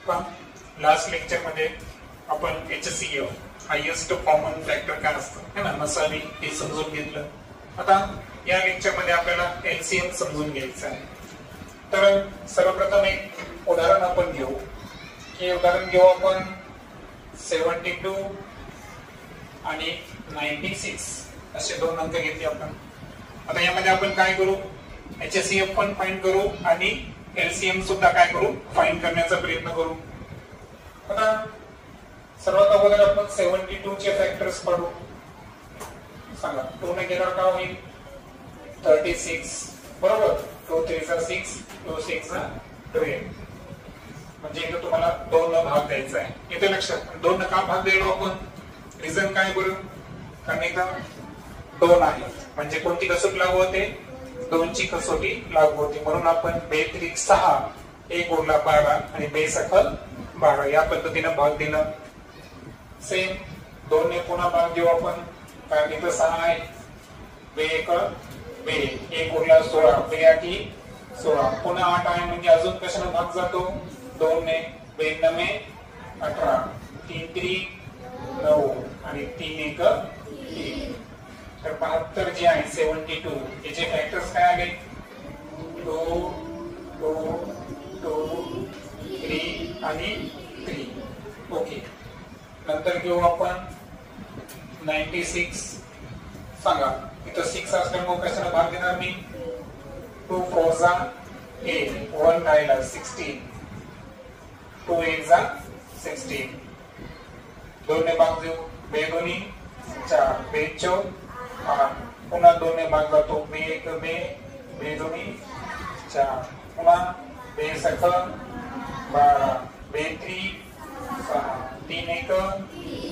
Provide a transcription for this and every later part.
Last lecture मध्ये आपण HCF highest common factor काय असतं है ना नसावी हे समजून घेतलं. आता या लेक्चर मध्ये आपल्याला LCM समजून घ्यायचं आहे. तर सर्वप्रथम एक उदाहरण आपण घेऊ. हे उदाहरण घेऊ आपण 72 आणि 96 असे दोन अंक घेतले आपण. आता यामध्ये आपण काय करू, HCF पण फाइंड करू आणि LCM सुद्धा काय करू, फाइंड करण्याचा प्रयत्न करू. आता सर्वात अगोदर आपण 72 चे फॅक्टर्स पाडू. सांगा 2 ने केल्यावर काय होईल 36 बरोबर. 2 3 चा 6 2 6 चा 12 म्हणजे इथे तुम्हाला 2 न भाग द्यायचा आहे. इथे लक्षात 2 न का भाग द्यायला आपण, रिझन काय बरं, कारण इथं 2 आहे म्हणजे कोणती कसोटी लागू होते, 2 ची कसोटी लागू होते. म्हणून आपण 2 त्रिक 6 1 उरला 12 आणि 2 सकल 12 या पद्धतीने भाग दिला. सेम 2 ने पुन्हा भाग देऊ आपण, कारण इथं 6 आहे. 2 1 2 1 उरला 16 2 8 16 पुन्हा 8 आहे म्हणजे अजून कशाने भाग जातो 2 ने. 2 9 18 3 3 9 आणि 3 1 3. तर 72 जे आहे 72 याचे फॅक्टर्स काय आले 2 2 2 3 आणि 3. ओके. नंतर घेऊ आपण 96. सांगा इथं 6 असल्यामुळे कशाने भाग देणार मी, 2 4 जा 8 1 राहिला 16 2 8 जा 16. 2 ने भाग देऊ 2 दोन्ही 4 2 4 8 पुन्हा 2 ने भाग जातो 2 1 2 2 दोन्ही 4 पुन्हा 2 सकल 12 2 3 6 3 1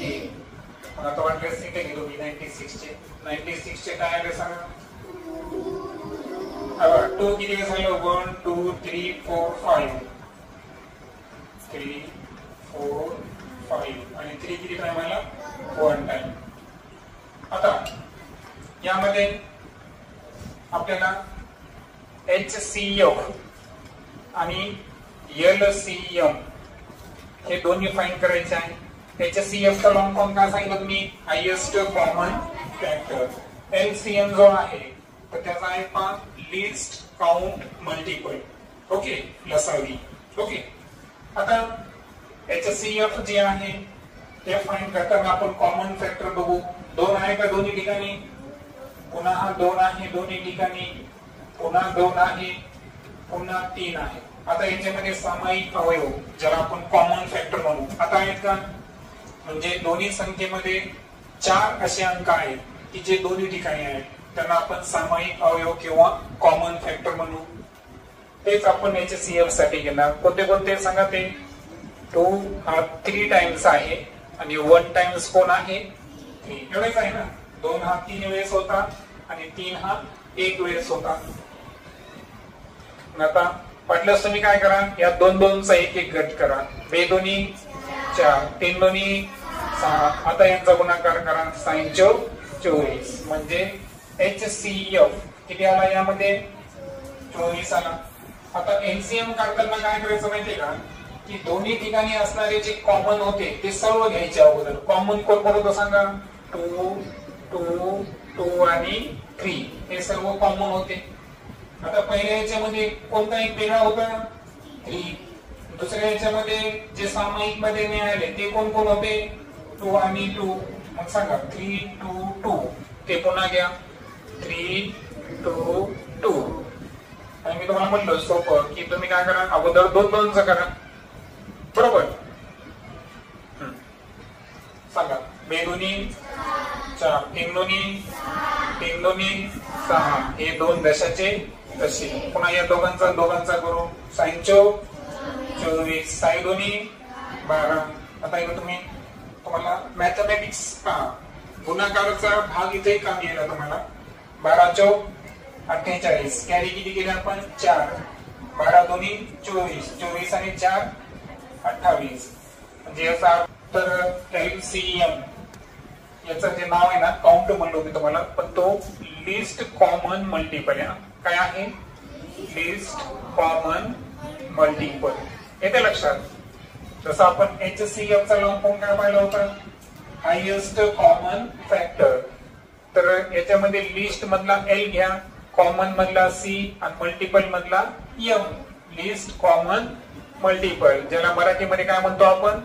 3. आता वाटल्यास इथे घेतो मी 96 चे काय आले सांगा. 2 किती झालं 1 2 3 4 5 3 4 5 आणि 3 किती टाइम आला 1 टाइम. आता यामध्ये आपल्याला HCF आणि LCM हे दोन्ही फाइंड करायचे आहे. HCF चा लॉंग फॉर्म काय सांगितलं मी, हायेस्ट कॉमन फॅक्टर. LCM जो आहे तर त्याचा आहे लिस्ट काउंट मल्टिपल. ओके लसावी. ओके. आता HCF जे आहे ते फाइंड करताना आपण कॉमन फॅक्टर बघू. 2 आहे का दोन्ही ठिकाणी, पुन्हा हा 2 आहे दोन्ही ठिकाणी, पुन्हा 2 आहे, पुन्हा 3 आहे. आता याच्यामध्ये सामायिक अवयव ज्याला आपण कॉमन फॅक्टर म्हणू आता आहेत का, म्हणजे दोन्ही संख्येमध्ये 4 असे अंक आहेत की जे दोन्ही ठिकाणी आहेत, त्यांना आपण सामायिक अवयव किंवा कॉमन फॅक्टर म्हणू. तेच आपण HCF साठी घेणार. कोणते कोणते सांगा ते. 2 हा 3 टाइम्स आहे आणि 1 टाइम्स कोण आहे 3 एवढेच आहे ना. 2 हा 3 वेळेस होता आणि 3 हा 1 वेळेस होता. आता वाटल्यास तुम्ही काय करा, या 2 2 चा एक एक गट करा. 2 दोन्ही 4 3 दोन्ही 6. आता यांचा गुणाकार करा 6 24 म्हणजे HCF किती आला यामध्ये 24 आला. आता LCM काढताना काय करायचं माहितीये का, की दोन्ही ठिकाणी असणारे जे कॉमन होते ते सर्व घ्यायचे अगोदर. कॉमन कोण होतं सांगा 2 2 2 आणि 3 हे सर्व कॉमन होते. आता पहिल्या याच्यामध्ये कोणता एक वेगळा होता 3. दुसऱ्या याच्यामध्ये जे सामायिक मध्ये मिळाले ते कोण कोण होते 2 आणि 2. मग सांगा 3 2 2 ते पुन्हा घ्या 3 2 2. आणि मी तुम्हाला म्हणलं सोपं की तुम्ही काय करा अगोदर 2 2 च करा बरोबर. सांगा 2 दोन्ही 4 3 दोन्ही 3 दोन्ही 6 हे 2 दशाचे तसे. पुन्हा या दोघांचा करू 6 24 6 दोन्ही 12. आता इथं तुम्हाला मॅथमॅटिक्स गुणाकाराचा भाग इथे काम गेला तुम्हाला. 12 चौक 48 कॅरी किती केले आपण 4. 12 दोन्ही 24 24 आणि 4 28 म्हणजे याचा तर LCM याचं जे नाव आहे ना काउंट म्हणलो मी तुम्हाला, पण तो लिस्ट कॉमन मल्टिपल आहे. काय आहे लिस्ट कॉमन मल्टिपल. येते लक्षात. जसं आपण HCF चा लॉंग फॉर्म काय पाहिला होता, हायेस्ट कॉमन फॅक्टर. तर याच्यामध्ये लिस्ट मधला L घ्या, कॉमन मधला C आणि मल्टिपल मधला M. लिस्ट कॉमन मल्टिपल, ज्याला मराठीमध्ये काय म्हणतो आपण,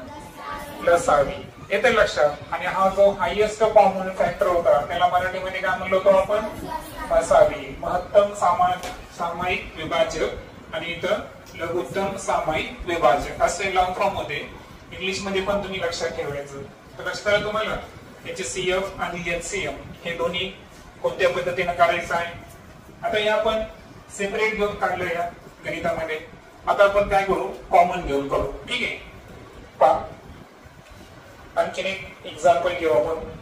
लसावी. येते लक्षात. आणि हा जो हायेस्ट कॉमन फॅक्टर होता त्याला मराठीमध्ये काय म्हणलो होतो आपण, मसावी. महत्तम सामायिक विभाजक आणि इथं लघुत्तम सामायिक विभाजक असे लॉंग फॉर्म होते. इंग्लिश मध्ये पण तुम्ही लक्षात ठेवायचं. तर लक्षात आलं तुम्हाला HCF आणि LCM हे दोन्ही कोणत्या पद्धतीने काढायचं आहे. आता हे आपण सेपरेट घेऊन काढलं या गणितामध्ये. आता आपण काय करू, कॉमन घेऊन करू. ठीक आहे. पहा आणखीन एक एक्झाम्पल घेऊ आपण.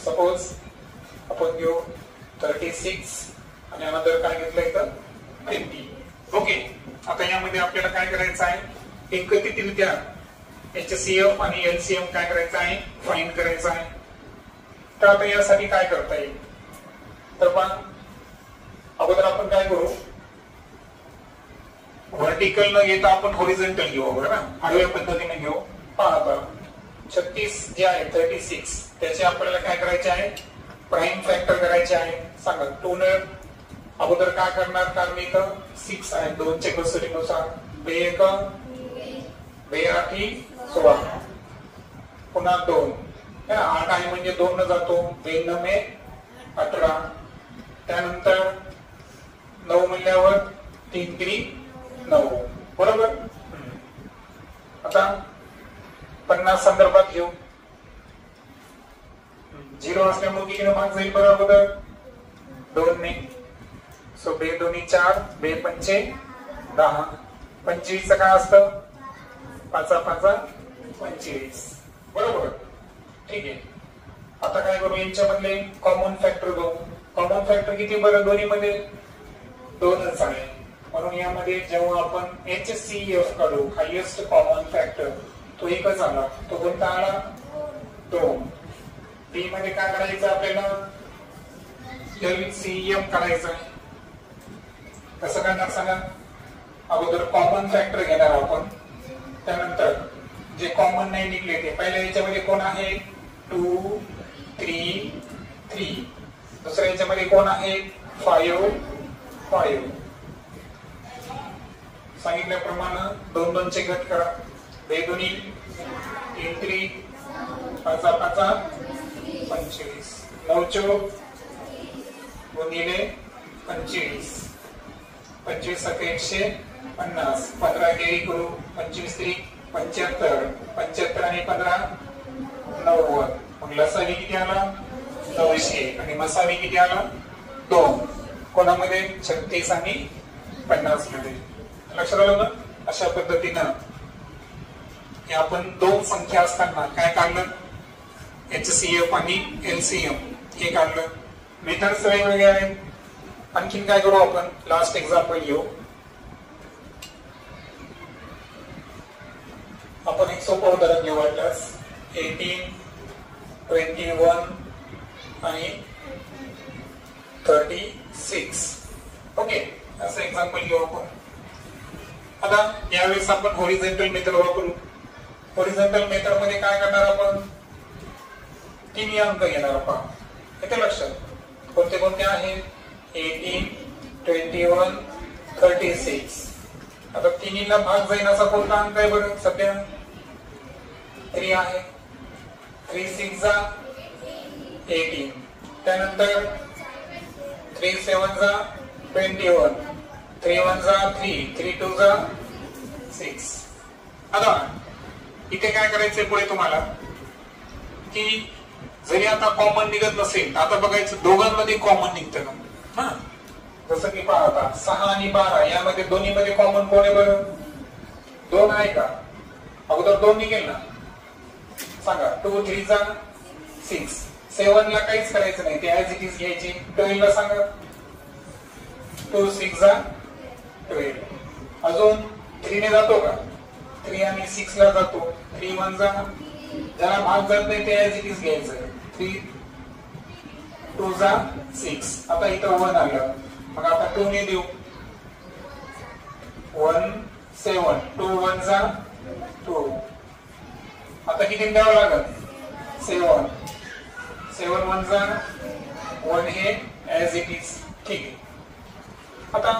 सपोज आपण घेऊ 36 आणि अनदर काय घेतलं इथं 50. ओके. आता यामध्ये आपल्याला काय करायचं आहे, एकत्रितरित्या HCF आणि LCM काय करायचं आहे, फाइंड करायचं आहे. तर आता यासाठी काय करता येईल, तर पहा अगोदर आपण काय करू, व्हर्टिकल न घेता आपण हॉरिझॉन्टल घेऊ. बरोबर, आडव्या पद्धतीने घेऊ. पहा आता 36 जे आहे 36 त्याचे आपल्याला काय करायचे आहे, प्राइम फॅक्टर करायचे आहे. सांगा 2 ने अगोदर काय करणार, कारण इथं 6 आहे 2 च्या कसोटीनुसार. 2 8 16 पुन्हा 2 8 आहे म्हणजे 2 न जातो. 2 9 18. त्यानंतर 9 म्हणल्यावर 3 3 9. बरोबर. आता 50 संदर्भात घेऊ. 0 असल्यामुळे किती भाग जाईल बरोबर, 2 ने. सो 2 2 4 2 5 10. 25 काय असतं, 5 5 25. बरोबर. ठीक आहे. आता काय करू, यांच्यामधले कॉमन फॅक्टर घेऊ. कॉमन फॅक्टर किती बरं, दोन्ही मध्ये 2च आहे. म्हणून यामध्ये जेव्हा आपण HCF काढू, हायेस्ट कॉमन फॅक्टर, तो एकच आला. तो कोणता आला, 2. डी मध्ये काय करायचं आपल्याला, LCM काढायचं आहे. कसं करणार सांगा, अगोदर कॉमन फॅक्टर घेणार आपण. त्यानंतर जे कॉमन नाही निघले ते पहिल्या याच्यामध्ये कोण आहे, 2 3 3. दुसऱ्या याच्यामध्ये कोण आहे, 5 5. सांगितल्याप्रमाणे 2 2 चे गट करा. 2 2 3 3 5 5 25. 9 चौक गुणिले 25. 25 150. 15 कॅरी करू. 25 3 75. 75 आणि 15 90. मग लसावी किती आला, 900. आणि मसावी किती आला, 2. कोणामध्ये, 36 आणि 50 मध्ये. लक्षात आलं ना. अशा पद्धतीनं आपण 2 संख्या असताना काय काढलं, HCF आणि LCM हे काढलं. मेथड्स वेगवेगळे आहेत. आणखीन काय करू आपण, लास्ट एक्झाम्पल घेऊ. आपण एक सोपं उदाहरण घेऊ वाटल्यास. 18 21 आणि 36. ओके, असं एक्झाम्पल घेऊ आपण. आता यावेळेस आपण हॉरिझॉन्टल मेथड वापरू. हॉरिझॉन्टल मेथड मध्ये काय करणार आपण, 3 अंक घेणार आपण. येते लक्षात, कोणते कोणते आहेत, 18 21 36. आता तिन्हीला भाग जाईल असा कोणता अंक आहे बरं, सध्या 3 आहे. 3 6 जा 18. त्यानंतर 3 7 जा 21. 3 1 जा 3. 3 2 जा 6. आता इथे काय करायचंय पुढे तुम्हाला, की जरी आता कॉमन निघत नसेल, आता बघायचं दोघांमध्ये कॉमन निघतं ना. जसं की पहा आता 6 आणि 12 यामध्ये दोन्ही मध्ये कॉमन कोण आहे बरं, 2 आहे का. अगोदर 2 निघेल ना, सांगा. 2 3 जा 6. 7 ला काहीच करायचं नाही, ते ऍज इट इज घ्यायची. 12 ला सांगा. 2 6 जा 12. अजून 3 ने जातो का, 3 आणि 6 ला जातो. 3 1 जा, ज्याला भाग जात नाही ते ऍज इट इज घ्यायचं. 3 2 जा 6. आता इथं 1 आलं. मग आता 2 ने देऊ 1 7 2 1 जा 2. आता किती द्यावं लागत 7 7 1 जा 1 हे ऍज इट इज. ठीक आहे. आता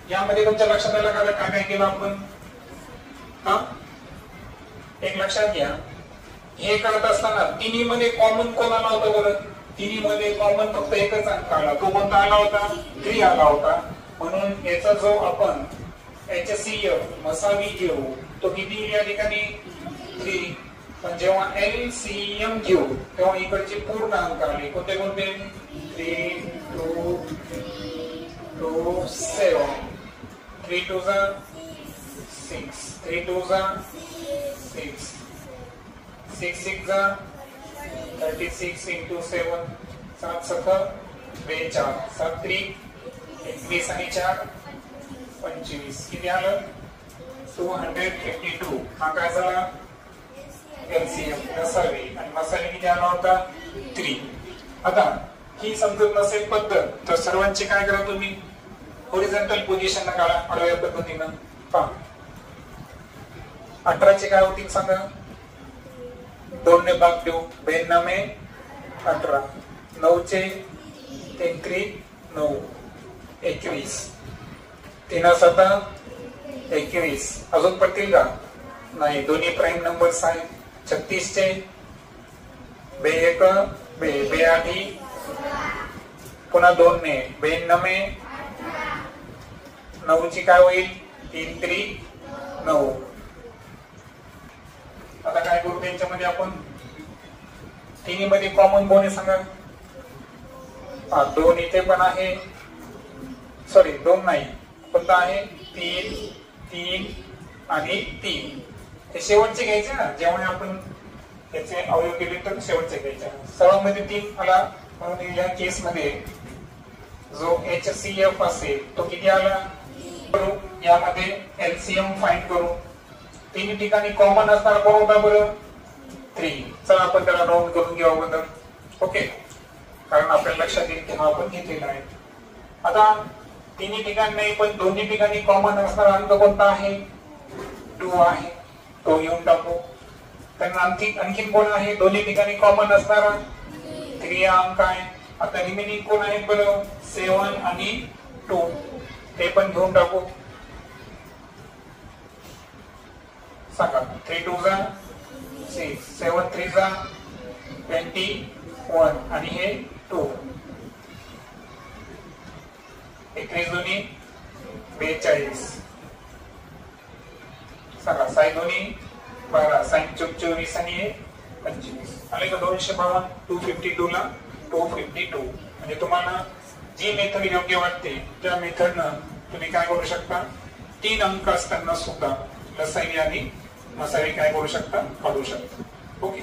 यामध्ये तुमच्या लक्षात आलं का काय काय केलं आपण? हा एक लक्षात घ्या, हे करत असताना तिन्ही मध्ये कॉमन कोणाला होतं बरं? तिन्ही मध्ये कॉमन फक्त एकच अंक आला. तो कोणता आला होता? 3 आला होता. म्हणून याचा जो आपण HCF मसावी घेऊ तो किती या ठिकाणी 3. पण जेव्हा LCM घेऊ तेव्हा इकडचे पूर्ण अंक आले. कोणते कोणते? 3 2 2 7 3 2 6 3 2 6 6 6 36 into 7 7 7 42 7 3 21 आणि 4 25 किती आलं? 252. हा काय झाला? LCM मसावी. आणि मसावी किती आला होता? 3. आता ही समजत नसेल पद्धत तर सर्वांची काय करा तुम्ही हॉरिझॉन्टल पोझिशन काढा आडव्या पद्धतीनं. पहा 18 ची काय होती सांगा? 2 ने भाग देऊ 92 18. 9 चे 3 3 9 21 3 7 21. अजून पडतील का? नाही. दोन्ही प्राईम नंबर्स आहेत. 36 चे 2 1 2 8 पुन्हा 2 ने 92. 9 ची काय होईल? 3 3 9. आता काय करू त्यांच्यामध्ये आपण? तिन्ही मध्ये कॉमन कोण आहे सांगा? 2 इथे पण आहे. सॉरी 2 नाही. कोणता आहे? 3 3 आणि 3. हे शेवटचे घ्यायचे ना. जेव्हा आपण त्याचे अवयव केले तर शेवटचे घ्यायचे. सर्वांमध्ये 3 आला म्हणून या केस मध्ये जो HCF असेल तो किती आला? यामध्ये LCM फाइंड करू. तिन्ही ठिकाणी कॉमन असणार कोण होता बरं? 3. चला आपण त्याला राऊंड करून घेऊ अगोदर. ओके, कारण आपल्या लक्षात येईल की हा आपण घेतलेला आहे. आता तिन्ही ठिकाणी नाही पण दोन्ही ठिकाणी कॉमन असणारा अंक कोणता आहे? 2 आहे. तो घेऊन टाकू. त्यांना आणखी कोण आहे दोन्ही ठिकाणी कॉमन असणारा? 3 हा अंक आहे. आता रिमेनिंग कोण आहेत बरं? 7 आणि 2. ते पण घेऊन टाकू. सांगा 3 2 6 7 3 21 आणि हे 2. 21 दोन्ही 42. सांगा 6 दोन्ही 12 6 24 आणि हे 25. आले का? 252 252 ला 252. म्हणजे तुम्हाला जी मेथड योग्य वाटते त्या मेथडनं तुम्ही काय करू शकता? 3 अंक असताना सुद्धा लसावी आणि मसावी काय करू शकता? काढू शकता. ओके.